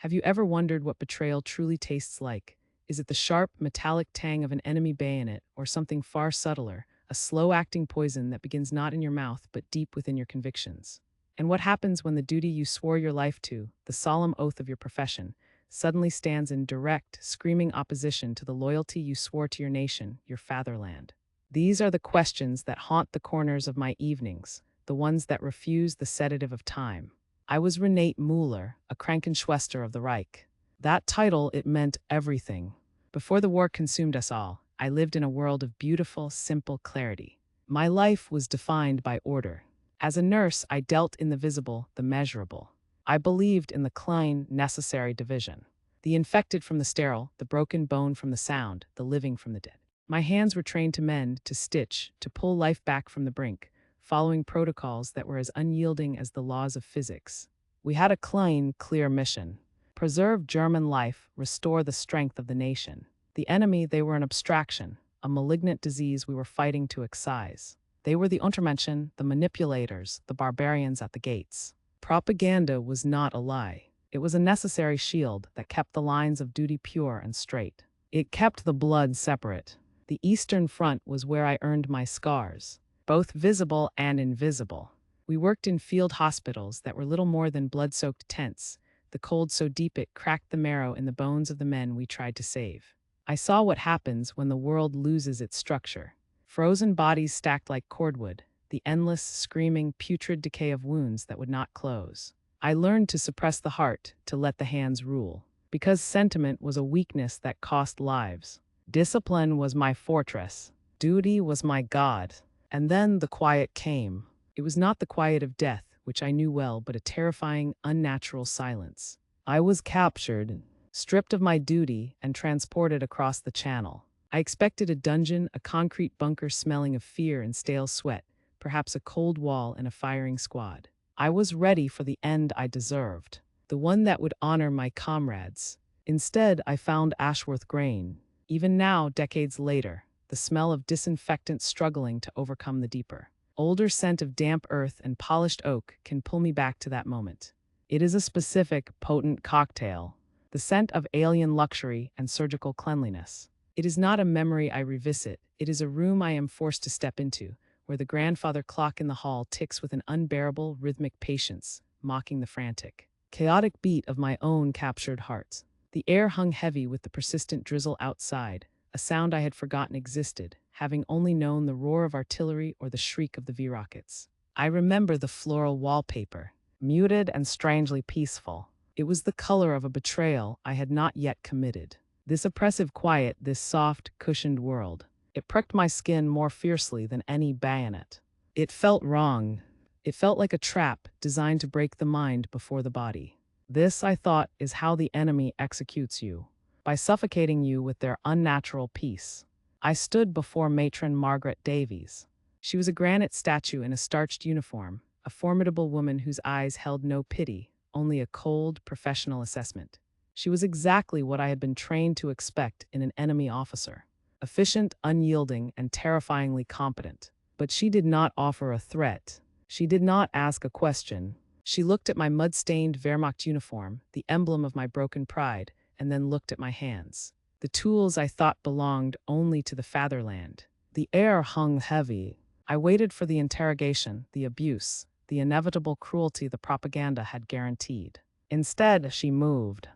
Have you ever wondered what betrayal truly tastes like? Is it the sharp, metallic tang of an enemy bayonet, or something far subtler, a slow-acting poison that begins not in your mouth but deep within your convictions? And what happens when the duty you swore your life to, the solemn oath of your profession, suddenly stands in direct, screaming opposition to the loyalty you swore to your nation, your fatherland? These are the questions that haunt the corners of my evenings, the ones that refuse the sedative of time. I was Renate Müller, a Krankenschwester of the Reich. That title, it meant everything. Before the war consumed us all, I lived in a world of beautiful, simple clarity. My life was defined by order. As a nurse, I dealt in the visible, the measurable. I believed in the klein, necessary division. The infected from the sterile, the broken bone from the sound, the living from the dead. My hands were trained to mend, to stitch, to pull life back from the brink, following protocols that were as unyielding as the laws of physics. We had a klein, clear mission: preserve German life, restore the strength of the nation. The enemy, they were an abstraction, a malignant disease we were fighting to excise. They were the Untermenschen, the manipulators, the barbarians at the gates. Propaganda was not a lie. It was a necessary shield that kept the lines of duty pure and straight. It kept the blood separate. The Eastern Front was where I earned my scars, both visible and invisible. We worked in field hospitals that were little more than blood-soaked tents, the cold so deep it cracked the marrow in the bones of the men we tried to save. I saw what happens when the world loses its structure. Frozen bodies stacked like cordwood, the endless, screaming, putrid decay of wounds that would not close. I learned to suppress the heart, to let the hands rule, because sentiment was a weakness that cost lives. Discipline was my fortress. Duty was my god. And then the quiet came. It was not the quiet of death, which I knew well, but a terrifying, unnatural silence. I was captured, stripped of my duty, and transported across the channel. I expected a dungeon, a concrete bunker smelling of fear and stale sweat, perhaps a cold wall and a firing squad. I was ready for the end I deserved, the one that would honor my comrades. Instead, I found Ashworth Grange. Even now, decades later, the smell of disinfectant struggling to overcome the deeper, older scent of damp earth and polished oak can pull me back to that moment. It is a specific, potent cocktail, the scent of alien luxury and surgical cleanliness. It is not a memory I revisit, it is a room I am forced to step into, where the grandfather clock in the hall ticks with an unbearable, rhythmic patience, mocking the frantic, chaotic beat of my own captured heart. The air hung heavy with the persistent drizzle outside, a sound I had forgotten existed, having only known the roar of artillery or the shriek of the V-rockets. I remember the floral wallpaper, muted and strangely peaceful. It was the color of a betrayal I had not yet committed. This oppressive quiet, this soft, cushioned world. It pricked my skin more fiercely than any bayonet. It felt wrong. It felt like a trap designed to break the mind before the body. This, I thought, is how the enemy executes you, by suffocating you with their unnatural peace. I stood before Matron Margaret Davies. She was a granite statue in a starched uniform, a formidable woman whose eyes held no pity, only a cold, professional assessment. She was exactly what I had been trained to expect in an enemy officer: efficient, unyielding, and terrifyingly competent. But she did not offer a threat. She did not ask a question. She looked at my mud-stained Wehrmacht uniform, the emblem of my broken pride, and then looked at my hands, the tools I thought belonged only to the fatherland. The air hung heavy. I waited for the interrogation, the abuse, the inevitable cruelty the propaganda had guaranteed. Instead, she moved.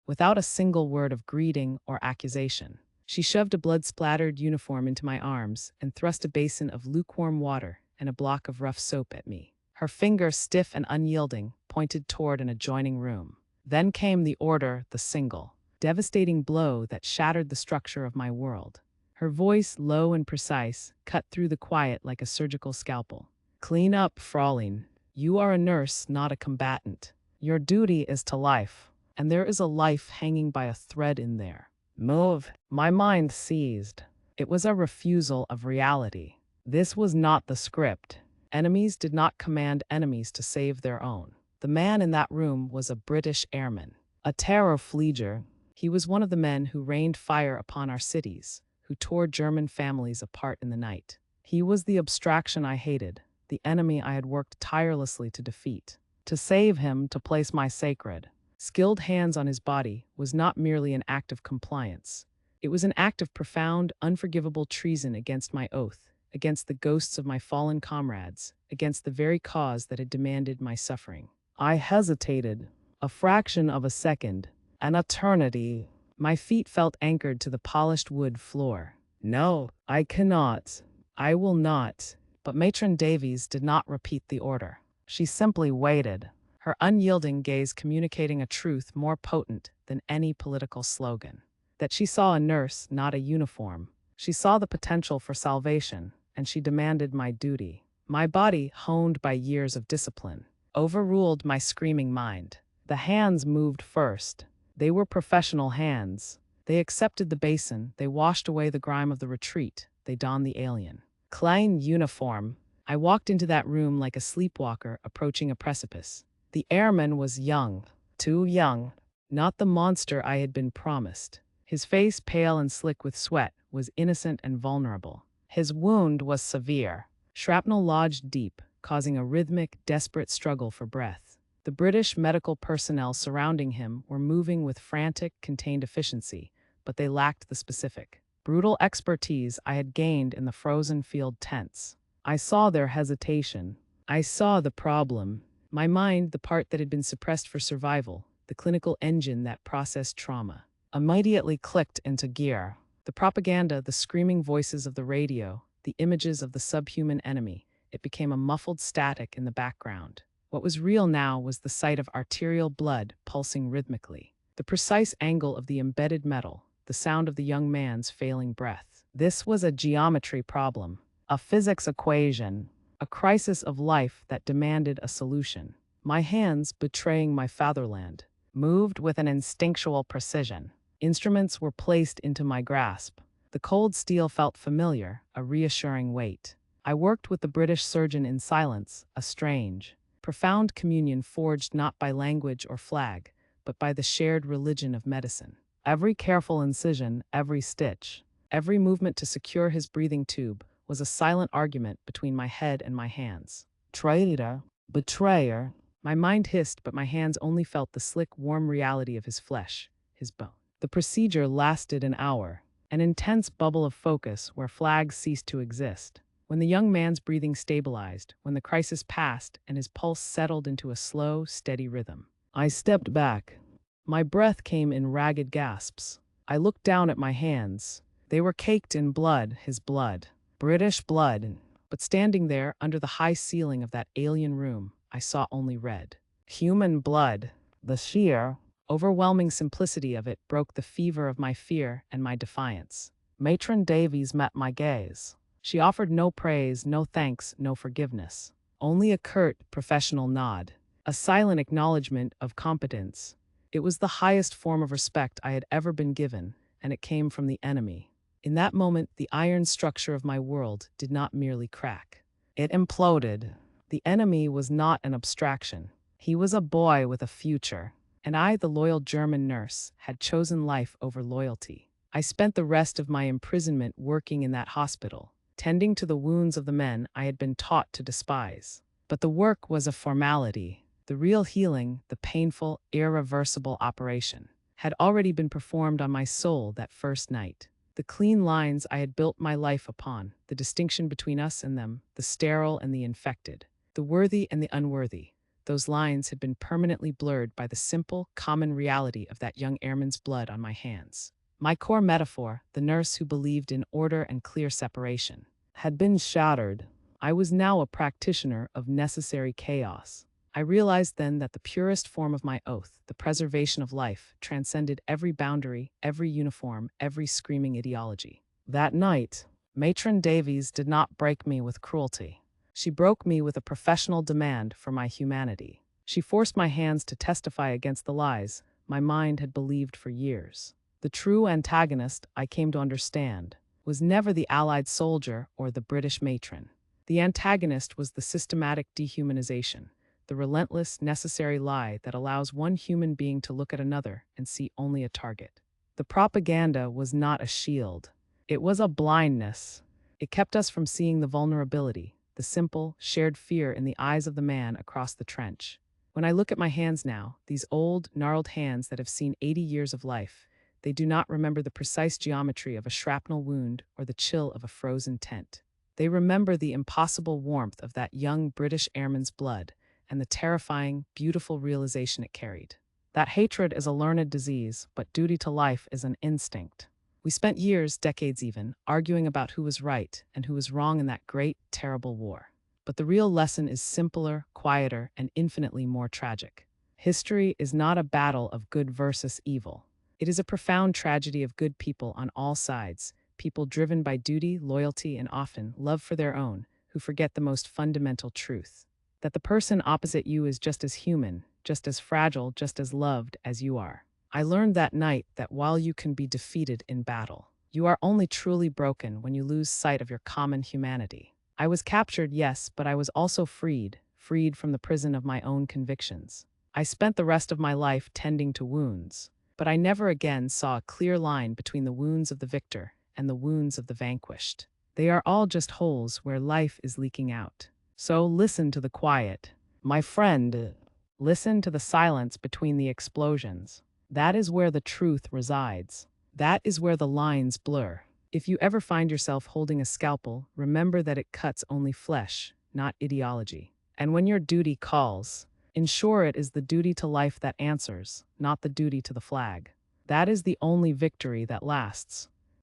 Without a single word of greeting or accusation, she shoved a blood-splattered uniform into my arms and thrust a basin of lukewarm water and a block of rough soap at me. Her finger, stiff and unyielding, pointed toward an adjoining room. Then came the order, the single, devastating blow that shattered the structure of my world. Her voice, low and precise, cut through the quiet like a surgical scalpel. "Clean up, Fraulein. You are a nurse, not a combatant. Your duty is to life, and there is a life hanging by a thread in there. Move." My mind seized. It was a refusal of reality. This was not the script. Enemies did not command enemies to save their own. The man in that room was a British airman, a terror fleeger. He was one of the men who rained fire upon our cities, who tore German families apart in the night. He was the abstraction I hated, the enemy I had worked tirelessly to defeat. To save him, to place my sacred, skilled hands on his body, was not merely an act of compliance. It was an act of profound, unforgivable treason against my oath, against the ghosts of my fallen comrades, against the very cause that had demanded my suffering. I hesitated. A fraction of a second. An eternity. My feet felt anchored to the polished wood floor. No, I cannot. I will not. But Matron Davies did not repeat the order. She simply waited, her unyielding gaze communicating a truth more potent than any political slogan. That she saw a nurse, not a uniform. She saw the potential for salvation, and she demanded my duty. My body, honed by years of discipline, overruled my screaming mind. The hands moved first. They were professional hands. They accepted the basin, they washed away the grime of the retreat, they donned the alien. Klein uniform. I walked into that room like a sleepwalker approaching a precipice. The airman was young. Too young. Not the monster I had been promised. His face, pale and slick with sweat, was innocent and vulnerable. His wound was severe. Shrapnel lodged deep, causing a rhythmic, desperate struggle for breath. The British medical personnel surrounding him were moving with frantic, contained efficiency, but they lacked the specific, brutal expertise I had gained in the frozen field tents. I saw their hesitation. I saw the problem. My mind, the part that had been suppressed for survival, the clinical engine that processed trauma, immediately clicked into gear. The propaganda, the screaming voices of the radio, the images of the subhuman enemy, it became a muffled static in the background. What was real now was the sight of arterial blood pulsing rhythmically, the precise angle of the embedded metal, the sound of the young man's failing breath. This was a geometry problem, a physics equation, a crisis of life that demanded a solution. My hands, betraying my fatherland, moved with an instinctual precision. Instruments were placed into my grasp. The cold steel felt familiar, a reassuring weight. I worked with the British surgeon in silence, a strange, profound communion forged not by language or flag, but by the shared religion of medicine. Every careful incision, every stitch, every movement to secure his breathing tube was a silent argument between my head and my hands. Traitor, betrayer. My mind hissed, but my hands only felt the slick, warm reality of his flesh, his bone. The procedure lasted an hour, an intense bubble of focus where flags ceased to exist. When the young man's breathing stabilized, when the crisis passed and his pulse settled into a slow, steady rhythm, I stepped back. My breath came in ragged gasps. I looked down at my hands. They were caked in blood, his blood. British blood. But standing there, under the high ceiling of that alien room, I saw only red. Human blood. The sheer, overwhelming simplicity of it broke the fever of my fear and my defiance. Matron Davies met my gaze. She offered no praise, no thanks, no forgiveness. Only a curt, professional nod. A silent acknowledgement of competence. It was the highest form of respect I had ever been given, and it came from the enemy. In that moment, the iron structure of my world did not merely crack. It imploded. The enemy was not an abstraction. He was a boy with a future, and I, the loyal German nurse, had chosen life over loyalty. I spent the rest of my imprisonment working in that hospital, tending to the wounds of the men I had been taught to despise. But the work was a formality. The real healing, the painful, irreversible operation, had already been performed on my soul that first night. The clean lines I had built my life upon, the distinction between us and them, the sterile and the infected, the worthy and the unworthy, those lines had been permanently blurred by the simple, common reality of that young airman's blood on my hands. My core metaphor, the nurse who believed in order and clear separation, had been shattered. I was now a practitioner of necessary chaos. I realized then that the purest form of my oath, the preservation of life, transcended every boundary, every uniform, every screaming ideology. That night, Matron Davies did not break me with cruelty. She broke me with a professional demand for my humanity. She forced my hands to testify against the lies my mind had believed for years. The true antagonist, I came to understand, was never the Allied soldier or the British matron. The antagonist was the systematic dehumanization, the relentless, necessary lie that allows one human being to look at another and see only a target. The propaganda was not a shield. It was a blindness. It kept us from seeing the vulnerability, the simple, shared fear in the eyes of the man across the trench. When I look at my hands now, these old, gnarled hands that have seen 80 years of life, they do not remember the precise geometry of a shrapnel wound or the chill of a frozen tent. They remember the impossible warmth of that young British airman's blood and the terrifying, beautiful realization it carried. That hatred is a learned disease, but duty to life is an instinct. We spent years, decades even, arguing about who was right and who was wrong in that great, terrible war. But the real lesson is simpler, quieter, and infinitely more tragic. History is not a battle of good versus evil. It is a profound tragedy of good people on all sides, people driven by duty, loyalty, and often love for their own, who forget the most fundamental truth: that the person opposite you is just as human, just as fragile, just as loved as you are. I learned that night that while you can be defeated in battle, you are only truly broken when you lose sight of your common humanity. I was captured, yes, but I was also freed from the prison of my own convictions. I spent the rest of my life tending to wounds, but I never again saw a clear line between the wounds of the victor and the wounds of the vanquished. They are all just holes where life is leaking out. So listen to the quiet. My friend, listen to the silence between the explosions. That is where the truth resides. That is where the lines blur. If you ever find yourself holding a scalpel, remember that it cuts only flesh, not ideology. And when your duty calls, ensure it is the duty to life that answers, not the duty to the flag. That is the only victory that lasts.